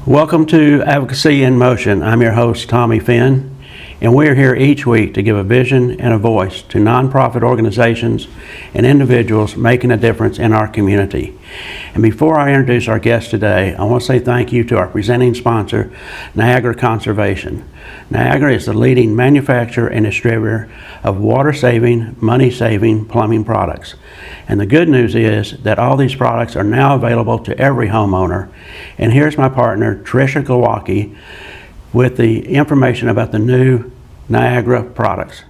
Welcome to Advocacy in Motion. I'm your host, Tommy Finn, and we're here each week to give a vision and a voice to nonprofit organizations and individuals making a difference in our community. And before I introduce our guest today, I want to say thank you to our presenting sponsor, Niagara Conservation. Niagara is the leading manufacturer and distributor of water-saving, money-saving plumbing products. And the good news is that all these products are now available to every homeowner. And here's my partner, Tricia Glowacki, with the information about the new Niagara products.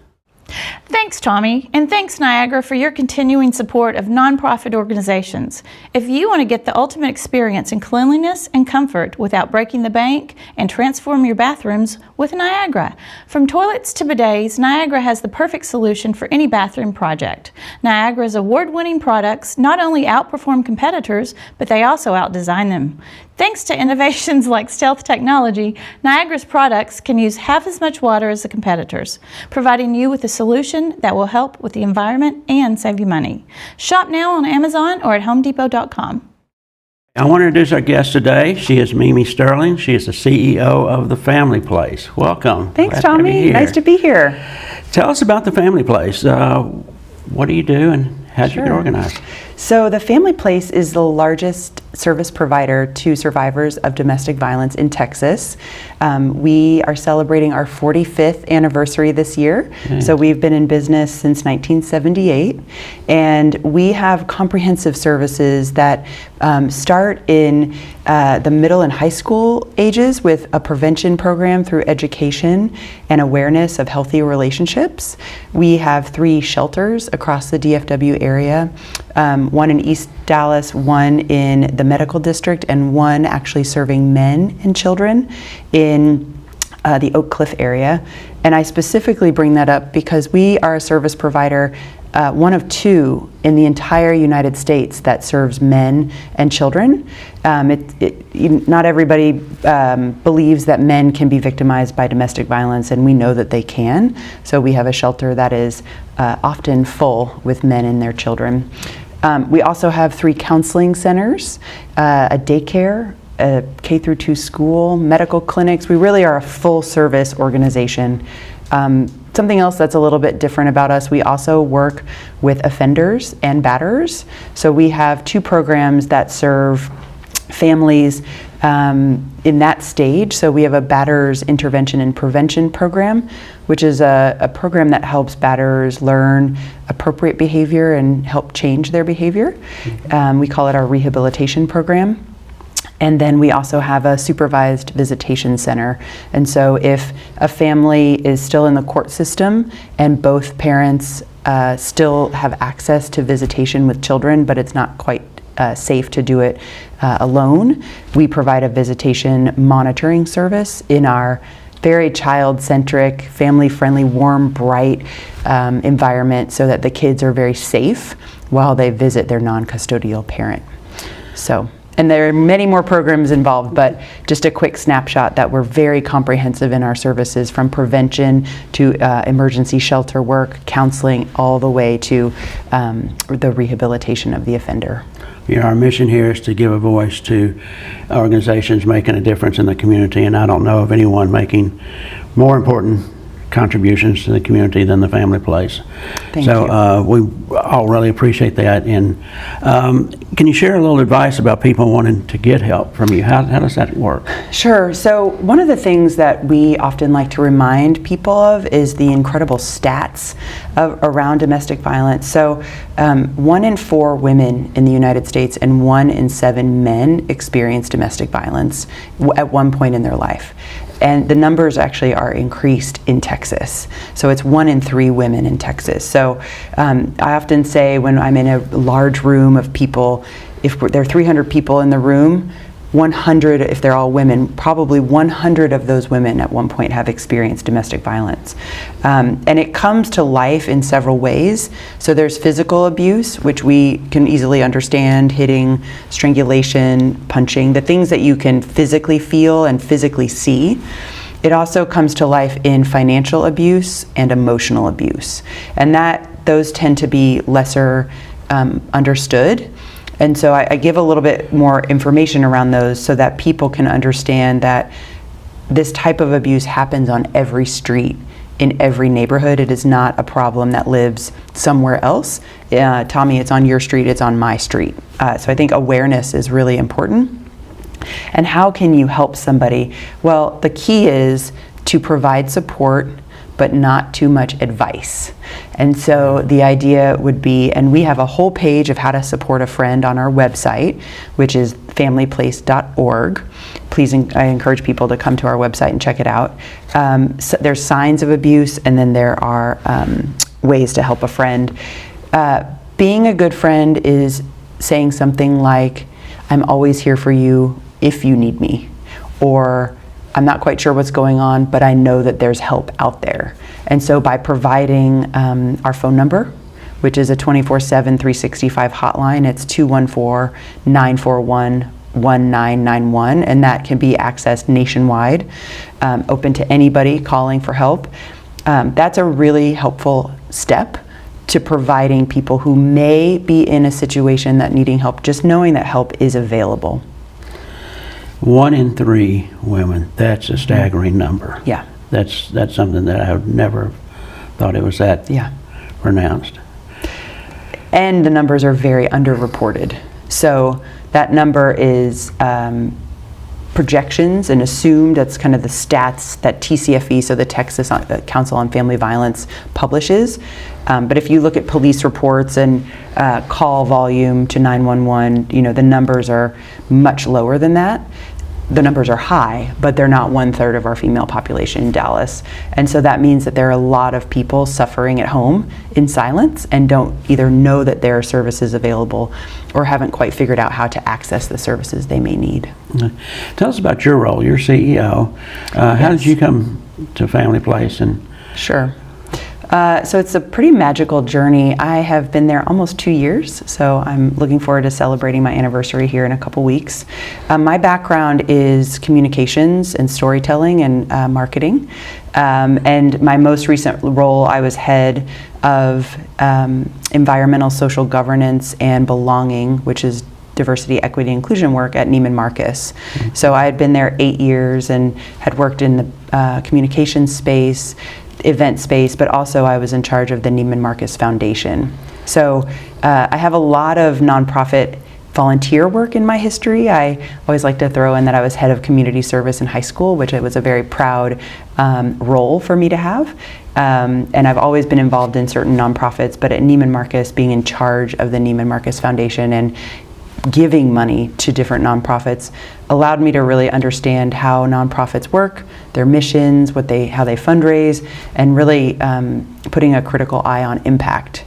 Thanks, Tommy, and thanks, Niagara, for your continuing support of nonprofit organizations. If you want to get the ultimate experience in cleanliness and comfort without breaking the bank, and transform your bathrooms with Niagara. From toilets to bidets, Niagara has the perfect solution for any bathroom project. Niagara's award-winning products not only outperform competitors, but they also outdesign them. Thanks to innovations like stealth technology, Niagara's products can use half as much water as the competitors, providing you with a solution that will help with the environment and save you money. Shop now on Amazon or at HomeDepot.com. I want to introduce our guest today. She is Mimi Sterling. She is the CEO of The Family Place. Welcome. Thanks, Tommy. Nice to be here. Tell us about The Family Place. What do you do and how did you get organized? So The Family Place is the largest service provider to survivors of domestic violence in Texas. We are celebrating our 45th anniversary this year. So we've been in business since 1978, and we have comprehensive services that start in the middle and high school ages with a prevention program through education and awareness of healthy relationships. We have 3 shelters across the DFW area, one in East Dallas, one in the medical district, and one actually serving men and children in the Oak Cliff area. And I specifically bring that up because we are a service provider, one of 2 in the entire United States that serves men and children. Not everybody believes that men can be victimized by domestic violence, and we know that they can. So we have a shelter that is often full with men and their children. We also have 3 counseling centers, a daycare, a K-2 school, medical clinics. We really are a full service organization. Something else that's a little bit different about us, we also work with offenders and batterers. So we have 2 programs that serve families in that stage. So we have a batterers intervention and prevention program, which is a program that helps batterers learn appropriate behavior and help change their behavior. We call it our rehabilitation program. And then we also have a supervised visitation center. And so if a family is still in the court system and both parents still have access to visitation with children, but it's not quite safe to do it alone, we provide a visitation monitoring service in our very child-centric, family-friendly, warm, bright environment so that the kids are very safe while they visit their non-custodial parent. And there are many more programs involved, but just a quick snapshot that we're very comprehensive in our services, from prevention to emergency shelter work, counseling, all the way to the rehabilitation of the offender. Yeah, our mission here is to give a voice to organizations making a difference in the community, and I don't know of anyone making more important contributions to the community than The Family Place. Thank you. We all really appreciate that. And can you share a little advice about people wanting to get help from you? How does that work? Sure. So one of the things that we often like to remind people of is the incredible stats around domestic violence. So 1 in 4 women in the United States and 1 in 7 men experience domestic violence at one point in their life. And the numbers actually are increased in Texas. So it's 1 in 3 women in Texas. So I often say when I'm in a large room of people, if there are 300 people in the room, 100, if they're all women, probably 100 of those women at one point have experienced domestic violence. And it comes to life in several ways. So there's physical abuse, which we can easily understand: hitting, strangulation, punching, the things that you can physically feel and physically see. It also comes to life in financial abuse and emotional abuse. And those tend to be lesser understood. And so I give a little bit more information around those so that people can understand that this type of abuse happens on every street, in every neighborhood. It is not a problem that lives somewhere else. Tommy, it's on your street, it's on my street. So I think awareness is really important. And how can you help somebody? Well, the key is to provide support, but not too much advice. And so the idea would be, and we have a whole page of how to support a friend on our website, which is familyplace.org. Please, I encourage people to come to our website and check it out. So there's signs of abuse, and then there are ways to help a friend. Being a good friend is saying something like, I'm always here for you if you need me, or I'm not quite sure what's going on, but I know that there's help out there. And so by providing our phone number, which is a 24/7, 365 hotline, it's 214-941-1991, and that can be accessed nationwide, open to anybody calling for help. That's a really helpful step to providing people who may be in a situation that needing help, just knowing that help is available. 1 in 3 women, that's a staggering number. Yeah. That's something that I have never thought it was that pronounced. And the numbers are very underreported. So that number is projections and assumed. That's kind of the stats that TCFE, so the Texas Council on Family Violence, publishes. But if you look at police reports and call volume to 911, the numbers are much lower than that. The numbers are high, but they're not 1/3 of our female population in Dallas. And so that means that there are a lot of people suffering at home in silence and don't either know that there are services available or haven't quite figured out how to access the services they may need. Tell us about your role. You're CEO. How did you come to Family Place? Sure. So it's a pretty magical journey. I have been there almost 2 years, so I'm looking forward to celebrating my anniversary here in a couple weeks. My background is communications and storytelling and marketing. And my most recent role, I was head of environmental social governance and belonging, which is diversity, equity, inclusion work at Neiman Marcus. So I had been there 8 years and had worked in the communications space, event space, but also I was in charge of the Neiman Marcus Foundation. So I have a lot of nonprofit volunteer work in my history. I always like to throw in that I was head of community service in high school, which it was a very proud role for me to have. And I've always been involved in certain nonprofits, but at Neiman Marcus, being in charge of the Neiman Marcus Foundation and giving money to different nonprofits allowed me to really understand how nonprofits work, their missions, how they fundraise, and really putting a critical eye on impact.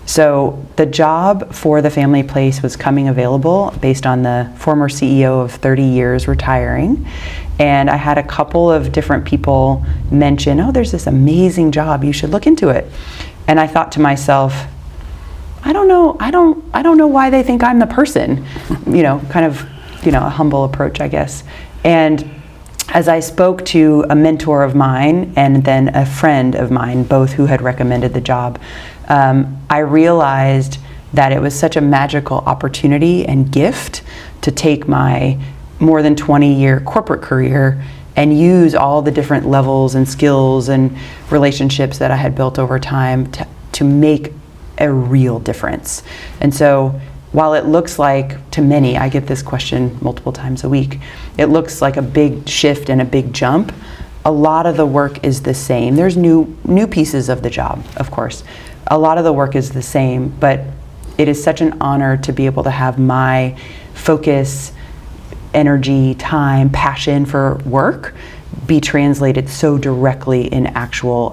So the job for the Family Place was coming available based on the former CEO of 30 years retiring. And I had a couple of different people mention, oh, there's this amazing job, you should look into it. And I thought to myself, I don't know why they think I'm the person, kind of, a humble approach, I guess. And as I spoke to a mentor of mine and then a friend of mine, both who had recommended the job, I realized that it was such a magical opportunity and gift to take my more than 20-year corporate career and use all the different levels and skills and relationships that I had built over time to make a real difference. And so while it looks like, to many, I get this question multiple times a week, it looks like a big shift and a big jump, a lot of the work is the same. There's new pieces of the job, of course. A lot of the work is the same, but it is such an honor to be able to have my focus, energy, time, passion for work be translated so directly in actual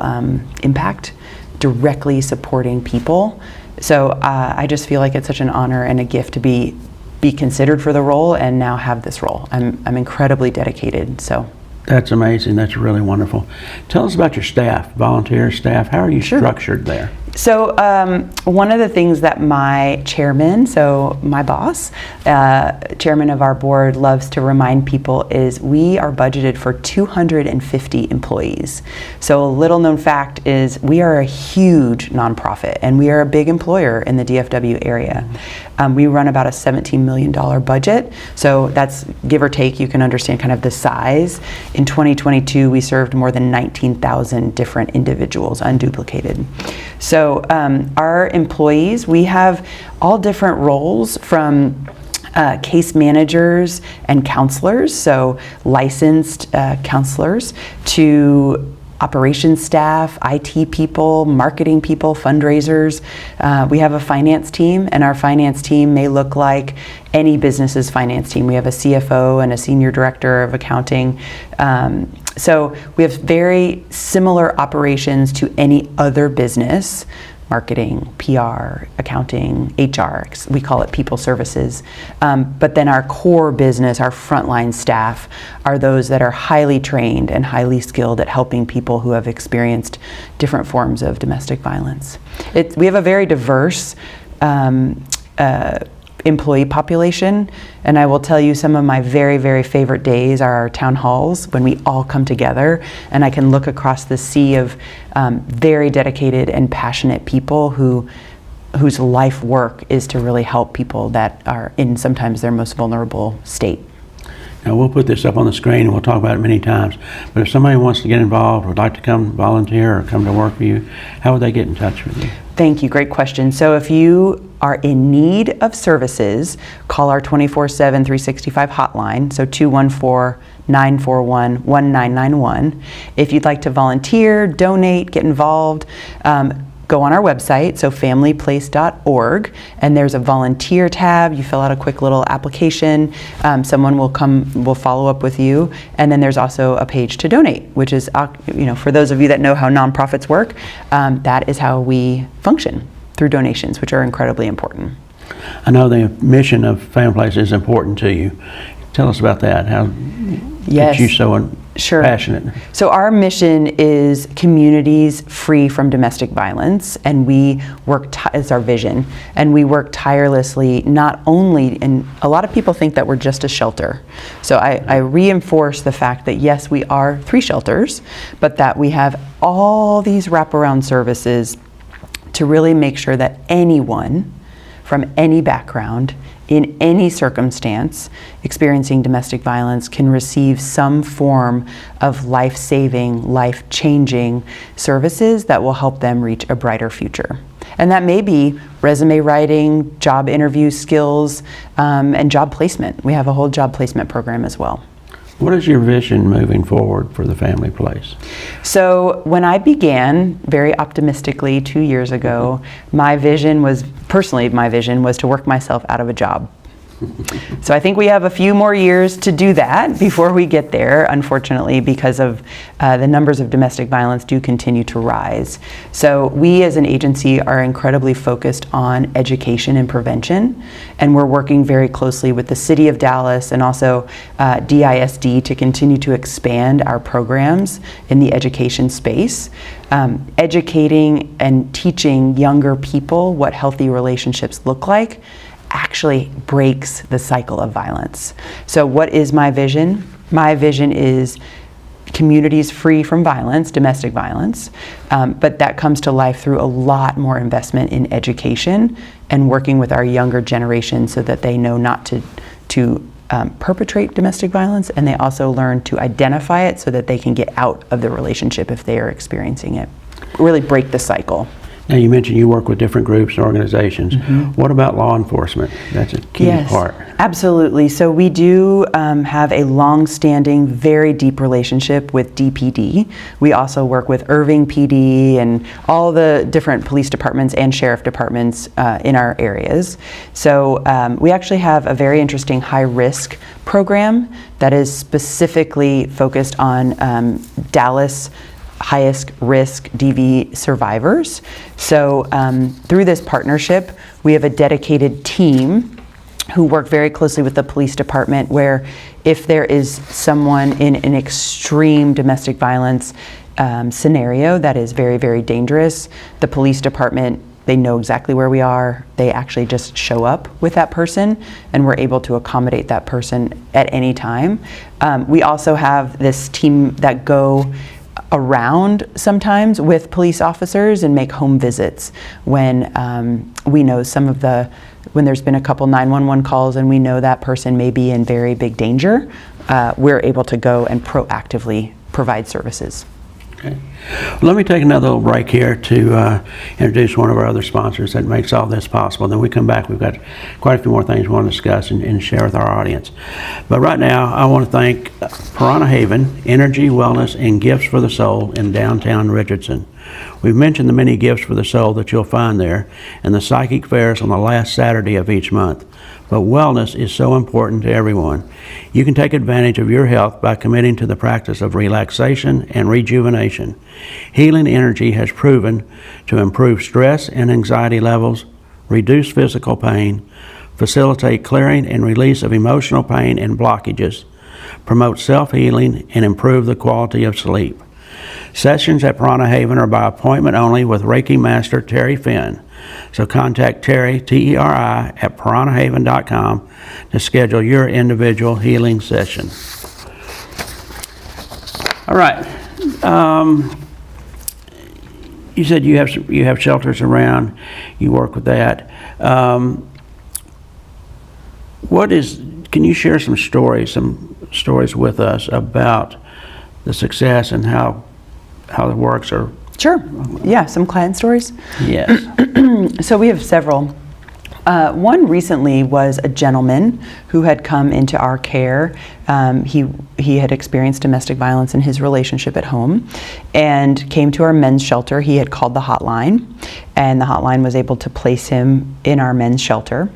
impact, directly supporting people. So I just feel like it's such an honor and a gift to be considered for the role and now have this role. I'm incredibly dedicated. So that's amazing. That's really wonderful. Tell us about your staff, volunteer staff. How are you structured there? So one of the things that my chairman, so my boss, chairman of our board, loves to remind people is we are budgeted for 250 employees. So a little known fact is we are a huge nonprofit and we are a big employer in the DFW area. We run about a $17 million budget. So that's give or take, you can understand kind of the size. In 2022, we served more than 19,000 different individuals, unduplicated. So our employees, we have all different roles from case managers and counselors, so licensed counselors, to operations staff, IT people, marketing people, fundraisers. We have a finance team, and our finance team may look like any business's finance team. We have a CFO and a senior director of accounting. So we have very similar operations to any other business. Marketing, PR, accounting, HR, we call it people services. But then our core business, our frontline staff, are those that are highly trained and highly skilled at helping people who have experienced different forms of domestic violence. We have a very diverse employee population, and I will tell you some of my very, very favorite days are our town halls when we all come together and I can look across the sea of very dedicated and passionate people whose life work is to really help people that are in sometimes their most vulnerable state. Now we'll put this up on the screen and we'll talk about it many times, but if somebody wants to get involved, would like to come volunteer or come to work for you, how would they get in touch with you? Thank you, great question. So if you are in need of services, call our 24/7, 365 hotline, so 214-941-1991. If you'd like to volunteer, donate, get involved, go on our website, so familyplace.org, and there's a volunteer tab. You fill out a quick little application. Someone will follow up with you, and then there's also a page to donate, which is, for those of you that know how nonprofits work, that is how we function, through donations, which are incredibly important. I know the mission of Family Place is important to you. Tell us about that. How Yes. get you so Sure. passionate? So our mission is communities free from domestic violence, and we work, it's our vision, and we work tirelessly not only, and a lot of people think that we're just a shelter. So I reinforce the fact that yes, we are 3 shelters, but that we have all these wraparound services to really make sure that anyone from any background, in any circumstance, experiencing domestic violence can receive some form of life-saving, life-changing services that will help them reach a brighter future. And that may be resume writing, job interview skills, and job placement. We have a whole job placement program as well. What is your vision moving forward for the Family Place? So when I began, very optimistically 2 years ago, my vision was to work myself out of a job. So I think we have a few more years to do that before we get there, unfortunately, because of the numbers of domestic violence do continue to rise. So we as an agency are incredibly focused on education and prevention, and we're working very closely with the City of Dallas and also DISD to continue to expand our programs in the education space. Educating and teaching younger people what healthy relationships look like actually breaks the cycle of violence. So what is my vision? My vision is communities free from violence, domestic violence, but that comes to life through a lot more investment in education and working with our younger generation so that they know not to perpetrate domestic violence, and they also learn to identify it so that they can get out of the relationship if they are experiencing it. Really break the cycle. Now you mentioned you work with different groups and organizations. What about law enforcement? That's a key part. Absolutely. So we do have a long-standing, very deep relationship with DPD. We also work with Irving PD and all the different police departments and sheriff departments in our areas. So we actually have a very interesting high-risk program that is specifically focused on Dallas highest risk DV survivors. So through this partnership, we have a dedicated team who work very closely with the police department, where if there is someone in an extreme domestic violence scenario that is very, very dangerous, the police department, they know exactly where we are. They actually just show up with that person, and we're able to accommodate that person at any time. We also have this team that go around sometimes with police officers and make home visits when we know when there's been a couple 911 calls and we know that person may be in very big danger, we're able to go and proactively provide services. Okay. Let me take another little break here to introduce one of our other sponsors that makes all this possible. Then we come back, we've got quite a few more things we want to discuss and share with our audience. But right now, I want to thank Piranha Haven, Energy, Wellness, and Gifts for the Soul in downtown Richardson. We've mentioned the many gifts for the soul that you'll find there and the psychic fairs on the last Saturday of each month. But wellness is so important to everyone. You can take advantage of your health by committing to the practice of relaxation and rejuvenation. Healing energy has proven to improve stress and anxiety levels, reduce physical pain, facilitate clearing and release of emotional pain and blockages, promote self-healing, and improve the quality of sleep. Sessions at Piranha Haven are by appointment only with Reiki Master Terry Finn. So contact Terry, T-E-R-I, at piranhahaven.com to schedule your individual healing session. All right. You said you have shelters around. You work with that. Can you share some stories with us about the success and how it works? Or Sure. Yeah, some client stories. yes. So we have several. One recently was a gentleman who had come into our care. He had experienced domestic violence in his relationship at home and came to our men's shelter. He had called the hotline, and the hotline was able to place him in our men's shelter.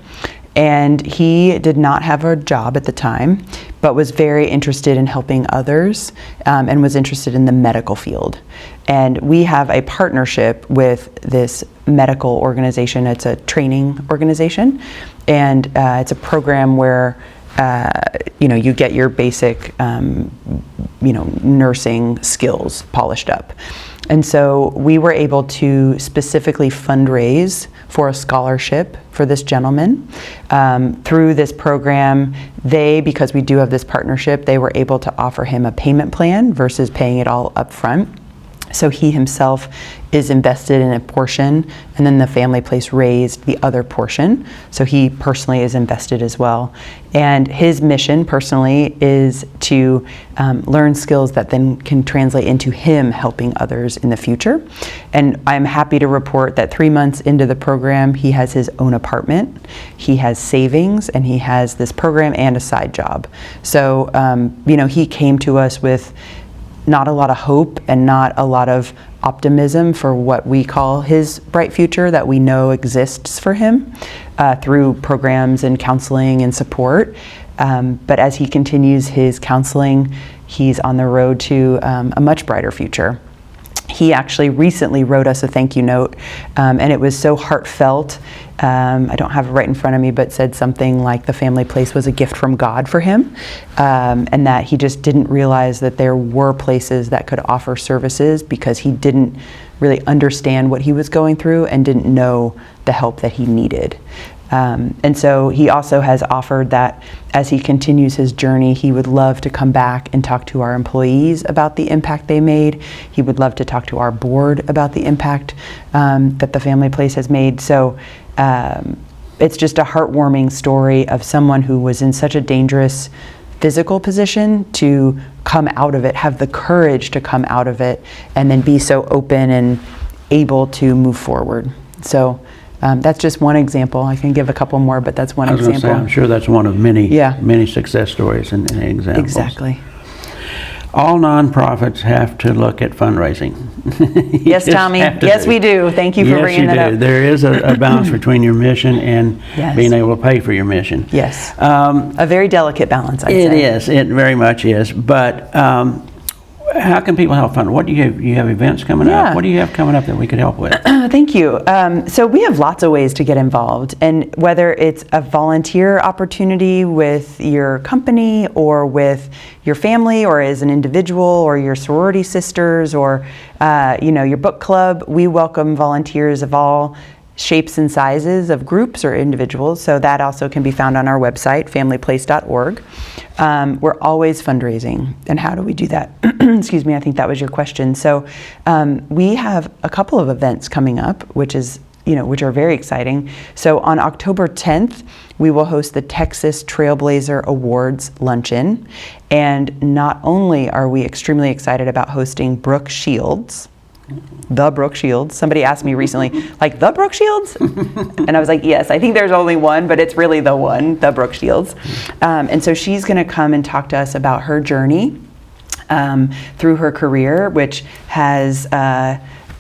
And he did not have a job at the time, but was very interested in helping others and was interested in the medical field. And we have a partnership with this medical organization. It's a training organization, and it's a program where you get your basic nursing skills polished up. And so we were able to specifically fundraise for a scholarship for this gentleman. Through this program, because we do have this partnership, they were able to offer him a payment plan versus paying it all up front. So he himself is invested in a portion, and then the family place raised the other portion. So he personally is invested as well. And his mission personally is to learn skills that then can translate into him helping others in the future. And I'm happy to report that 3 months into the program, he has his own apartment, he has savings, and he has this program and a side job. So, he came to us with not a lot of hope and not a lot of optimism for what we call his bright future that we know exists for him through programs and counseling and support. But as he continues his counseling, he's on the road to a much brighter future. He actually recently wrote us a thank you note, and it was so heartfelt. I don't have it right in front of me, but said something like the family place was a gift from God for him, and that he just didn't realize that there were places that could offer services because he didn't really understand what he was going through and didn't know the help that he needed. And so he also has offered that as he continues his journey, he would love to come back and talk to our employees about the impact they made. He would love to talk to our board about the impact that the family place has made. So it's just a heartwarming story of someone who was in such a dangerous physical position to come out of it, have the courage to come out of it, and then be so open and able to move forward. So that's just one example. I can give a couple more, but that's one example. Say, I'm sure that's one of many success stories and examples. Exactly. All nonprofits have to look at fundraising. Yes, Tommy. Yes, we do. Thank you for bringing that up. There is a balance between your mission and being able to pay for your mission. Yes. A very delicate balance, I'd say. It is. It very much is. But How can people help fund? What do you have events coming up? What do you have coming up that we could help with? Thank you. So we have lots of ways to get involved, and whether it's a volunteer opportunity with your company or with your family or as an individual or your sorority sisters or your book club, we welcome volunteers of all shapes and sizes of groups or individuals. So that also can be found on our website, familyplace.org. We're always fundraising. And how do we do that? Excuse me, I think that was your question. So we have a couple of events coming up, which are very exciting. So on October 10th, we will host the Texas Trailblazer Awards Luncheon. And not only are we extremely excited about hosting Brooke Shields, the Brooke Shields. Somebody asked me recently, like, the Brooke Shields? And I was like, yes, I think there's only one, but it's really the one, the Brooke Shields. And so she's going to come and talk to us about her journey through her career, which has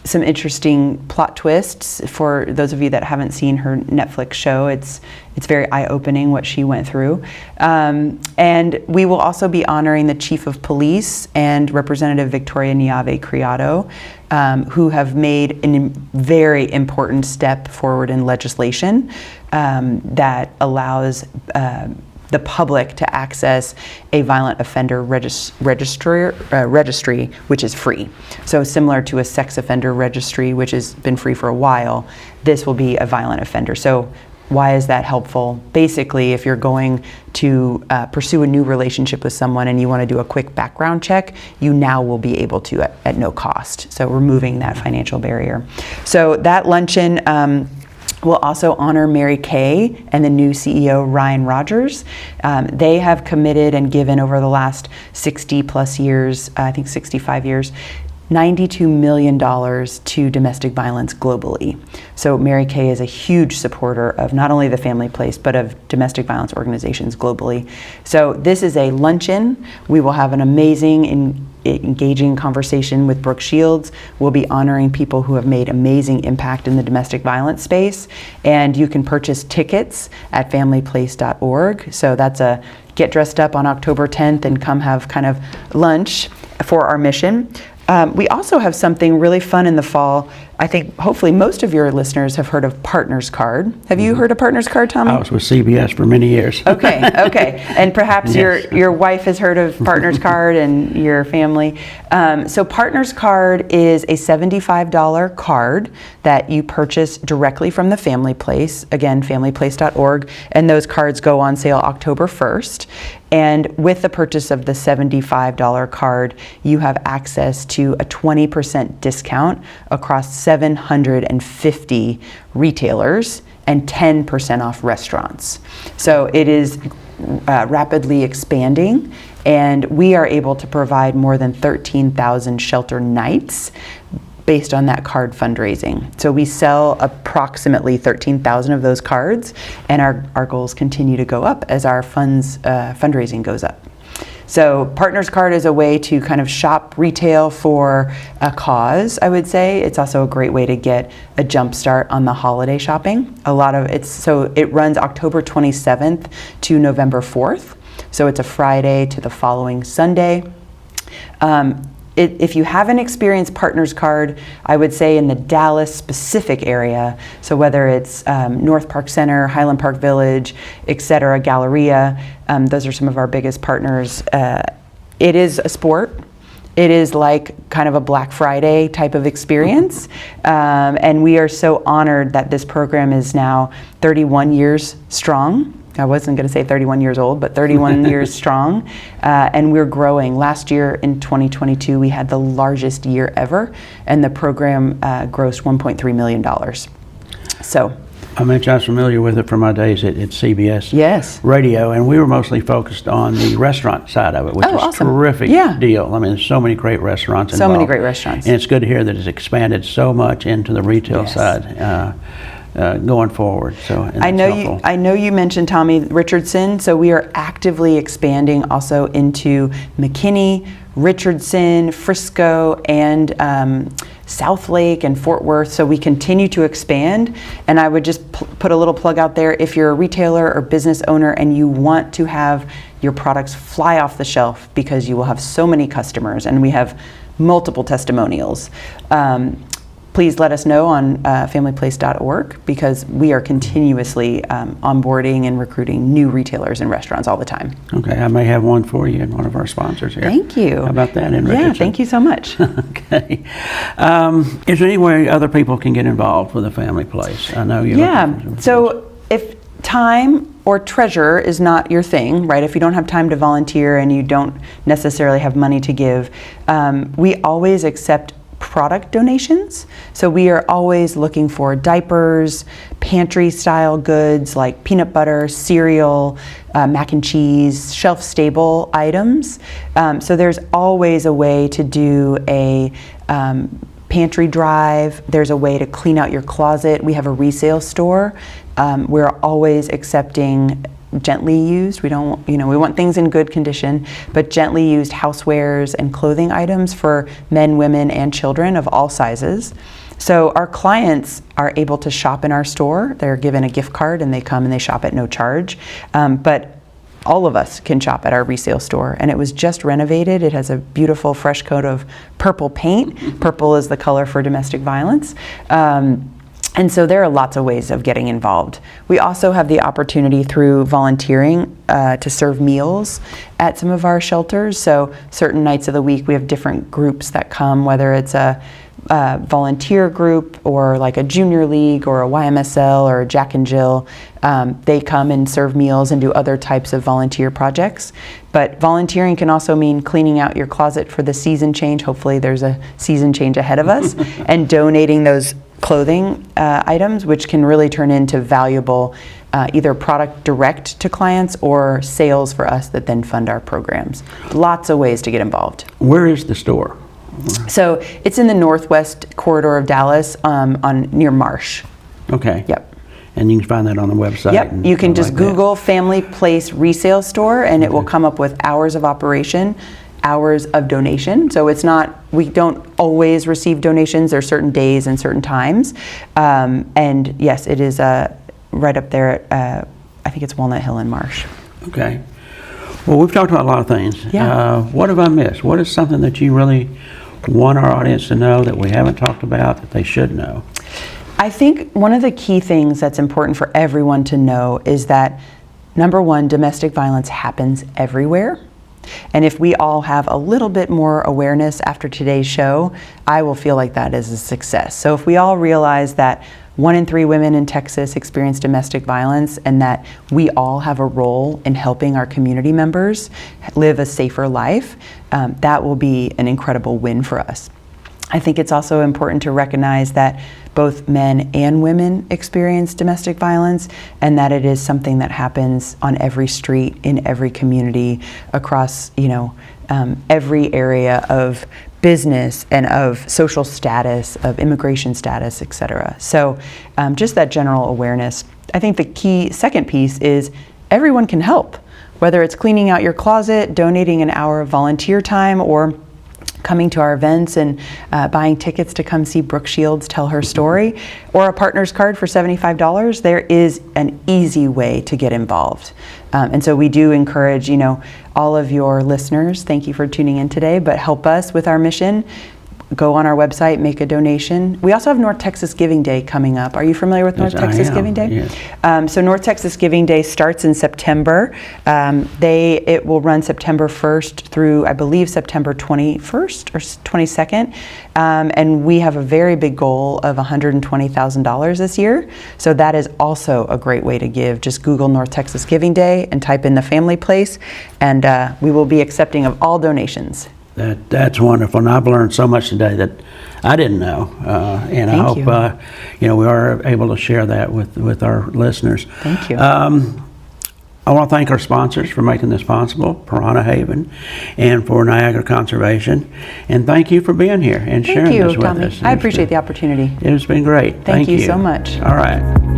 some interesting plot twists. For those of you that haven't seen her Netflix show, it's very eye-opening what she went through. And we will also be honoring the Chief of Police and Representative Victoria Niave Criado, who have made a very important step forward in legislation that allows the public to access a violent offender registry, which is free. So similar to a sex offender registry, which has been free for a while, this will be a violent offender. So why is that helpful? Basically, if you're going to pursue a new relationship with someone and you want to do a quick background check, you now will be able to at no cost. So removing that financial barrier. So that luncheon, we'll also honor Mary Kay and the new CEO, Ryan Rogers. They have committed and given over the last 60 plus years, I think 65 years, $92 million to domestic violence globally. So Mary Kay is a huge supporter of not only the Family Place, but of domestic violence organizations globally. So this is a luncheon. We will have an amazing engaging conversation with Brooke Shields. We'll be honoring people who have made amazing impact in the domestic violence space. And you can purchase tickets at familyplace.org. So that's a get dressed up on October 10th and come have kind of lunch for our mission. We also have something really fun in the fall. I think hopefully most of your listeners have heard of Partners Card. Have you heard of Partners Card, Tommy? I was with CBS for many years. Okay. And perhaps Yes. your wife has heard of Partners Card and your family. So Partners Card is a $75 card that you purchase directly from the Family Place. Again, familyplace.org. And those cards go on sale October 1st. And with the purchase of the $75 card, you have access to a 20% discount across 750 retailers and 10% off restaurants. So it is rapidly expanding, and we are able to provide more than 13,000 shelter nights based on that card fundraising. So we sell approximately 13,000 of those cards, and our goals continue to go up as our fundraising goes up. So Partners Card is a way to kind of shop retail for a cause, I would say. It's also a great way to get a jump start on the holiday shopping. It runs October 27th to November 4th. So it's a Friday to the following Sunday. If you haven't experienced Partners Card, I would say in the Dallas specific area, so whether it's North Park Center, Highland Park Village, etc., Galleria, those are some of our biggest partners. It is a sport. It is like kind of a Black Friday type of experience. And we are so honored that this program is now 31 years strong. I wasn't going to say 31 years old, but 31 years strong. And we're growing. Last year in 2022, we had the largest year ever, and the program grossed $1.3 million. So I mentioned I was familiar with it from my days at CBS Radio, and we were mostly focused on the restaurant side of it, which is awesome. a terrific Yeah. deal. I mean, there's so many great restaurants involved. So many great restaurants. And it's good to hear that it's expanded so much into the retail Yes. side. Going forward, and I that's know you mentioned Tommy Richardson, so we are actively expanding also into McKinney, Richardson, Frisco, and Southlake and Fort Worth. So we continue to expand. And I would just put a little plug out there. If you're a retailer or business owner and you want to have your products fly off the shelf because you will have so many customers, and we have multiple testimonials, please let us know on familyplace.org, because we are continuously onboarding and recruiting new retailers and restaurants all the time. Okay, I may have one for you and one of our sponsors here. Thank you. How about that, in Yeah, Richardson? thank you so much. Okay. Is there any way other people can get involved with a family place? I know you're looking for So if time or treasure is not your thing, right? If you don't have time to volunteer and you don't necessarily have money to give, we always accept product donations. So we are always looking for diapers, pantry style goods like peanut butter, cereal, mac and cheese, shelf stable items. So there's always a way to do a pantry drive. There's a way to clean out your closet. We have a resale store. We're always accepting gently used. We don't, we want things in good condition, but gently used housewares and clothing items for men, women, and children of all sizes. So our clients are able to shop in our store. They're given a gift card and they come and they shop at no charge. But all of us can shop at our resale store, and it was just renovated. It has a beautiful fresh coat of purple paint. Purple is the color for domestic violence. And so there are lots of ways of getting involved. We also have the opportunity through volunteering to serve meals at some of our shelters. So certain nights of the week we have different groups that come, whether it's a volunteer group or like a junior league or a YMSL or a Jack and Jill. They come and serve meals and do other types of volunteer projects. But volunteering can also mean cleaning out your closet for the season change. Hopefully there's a season change ahead of us, and donating those clothing items, which can really turn into valuable either product direct to clients or sales for us that then fund our programs. Lots of ways to get involved. Where is the store? So it's in the northwest corridor of Dallas, near Marsh. Okay. Yep. And you can find that on the website. Yep. and You can stuff just like that. Google Family Place Resale Store, and it will come up with hours of operation, hours of donation. So it's not, we don't always receive donations. There are certain days and certain times. And yes, it is right up there at, I think it's Walnut Hill and Marsh. Okay. Well, we've talked about a lot of things. Yeah. What have I missed? What is something that you really want our audience to know that we haven't talked about that they should know? I think one of the key things that's important for everyone to know is that, number one, domestic violence happens everywhere. And if we all have a little bit more awareness after today's show, I will feel like that is a success. So if we all realize that 1 in 3 women in Texas experience domestic violence, and that we all have a role in helping our community members live a safer life, that will be an incredible win for us. I think it's also important to recognize that both men and women experience domestic violence, and that it is something that happens on every street, in every community, across every area of business and of social status, of immigration status, etc. So just that general awareness. I think the key second piece is everyone can help, whether it's cleaning out your closet, donating an hour of volunteer time, or coming to our events and buying tickets to come see Brooke Shields tell her story, or a partner's card for $75, there is an easy way to get involved. And so we do encourage, all of your listeners, thank you for tuning in today, but help us with our mission. Go on our website, make a donation. We also have North Texas Giving Day coming up. Are you familiar with North Texas Giving Day? Yes. So North Texas Giving Day starts in September. It will run September 1st through, I believe, September 21st or 22nd. And we have a very big goal of $120,000 this year. So that is also a great way to give. Just Google North Texas Giving Day and type in the Family Place, and we will be accepting of all donations. That's wonderful, and I've learned so much today that I didn't know, and I hope we are able to share that with our listeners. Thank you. I want to thank our sponsors for making this possible, Piranha Haven, and for Niagara Conservation, and thank you for being here and sharing this with us. I appreciate the opportunity. It's been great. Thank you so much. All right.